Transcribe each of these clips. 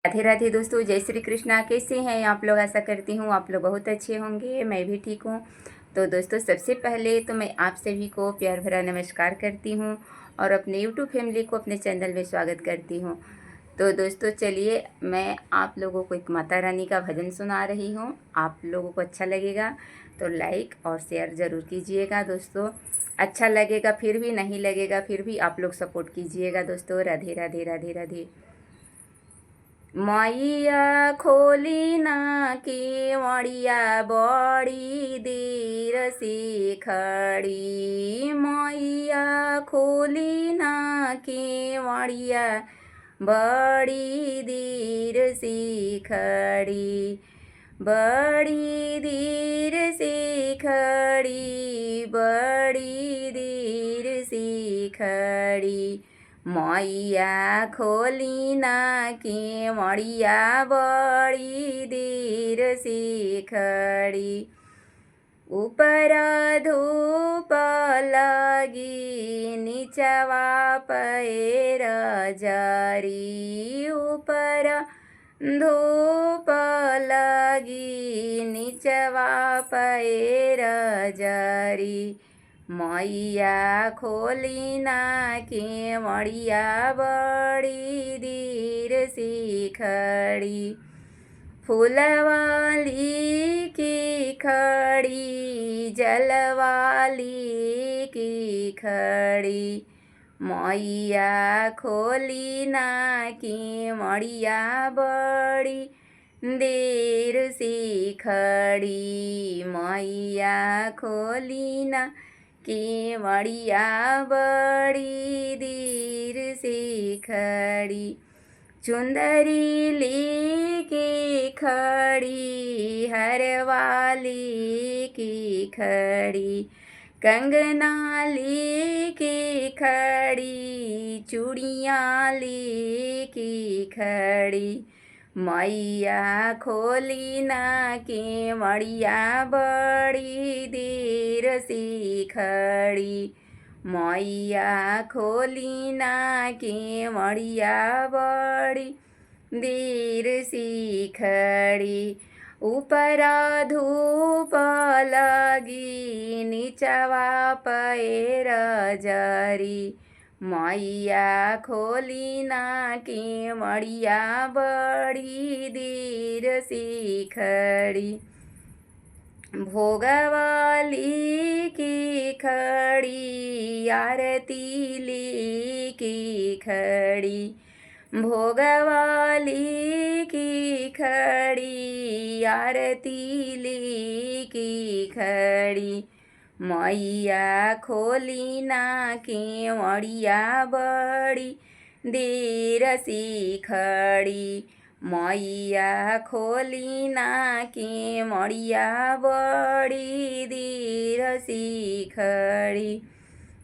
राधे राधे दोस्तों, जय श्री कृष्णा। कैसे हैं आप लोग? आशा करती हूँ आप लोग बहुत अच्छे होंगे। मैं भी ठीक हूँ। तो दोस्तों, सबसे पहले तो मैं आप सभी को प्यार भरा नमस्कार करती हूँ और अपने यूट्यूब फैमिली को अपने चैनल में स्वागत करती हूँ। तो दोस्तों चलिए, मैं आप लोगों को एक माता रानी का भजन सुना रही हूँ। आप लोगों को अच्छा लगेगा तो लाइक और शेयर ज़रूर कीजिएगा दोस्तों। अच्छा लगेगा फिर भी, नहीं लगेगा फिर भी आप लोग सपोर्ट कीजिएगा दोस्तों। राधे राधे राधे राधे। मैया खोली ना केवड़िया बड़ी देर से खड़ी। मैया खोली ना केवड़िया बड़ी देर से खड़ी। बड़ी देर से खड़ी, बड़ी देर से खड़ी। मैया खोली ना केवड़िया बड़ी देर से खड़ी। ऊपर धूप लगी नीचवा पैर जरी। ऊपर धूप लगी नीचवा पैर जरी। मैया खोली ना केवड़िया बड़ी देर से खड़ी। फूलवाली की खड़ी, जलवाली की खड़ी। मैया खोली ना केवड़िया बड़ी देर से खड़ी। मैया खोली ना केवड़िया बड़ी देर से खड़ी। चुंदरी लेके खड़ी, हरवाली की खड़ी। कंगना लेके खड़ी, चूड़ियाँ लेके खड़ी। मैया खोली ना केवड़िया बड़ी देर से खड़ी। मैया खोली ना केवड़िया बड़ी देर से खड़ी। ऊपरा धूप लगी नीचवा पैर जरी। मैया खोली ना केवड़िया बड़ी देर से खड़ी। भोगवाली की खड़ी, आरती लेके खड़ी। भोगवाली की खड़ी, आरती लेके खड़ी। मैया खोली ना केवड़िया बड़ी देर से खड़ी। मैया खोली ना केवड़िया बड़ी देर से खड़ी।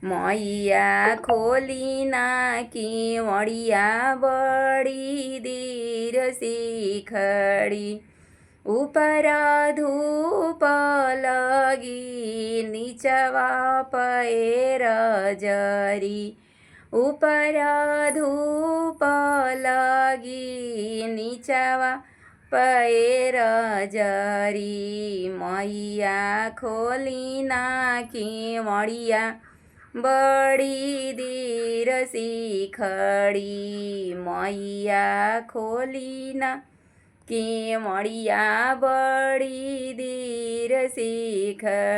मैया खोली ना केवड़िया बड़ी देर से खड़ी। ऊपरा धूप लगी नीचवा पैर जरी। ऊपरा धूप लगी नीचवा पैर जरी। मैया खोली ना केवड़िया बड़ी देर से खड़ी। मैया खोली ना केवड़िया बड़ी देर से खड़ी।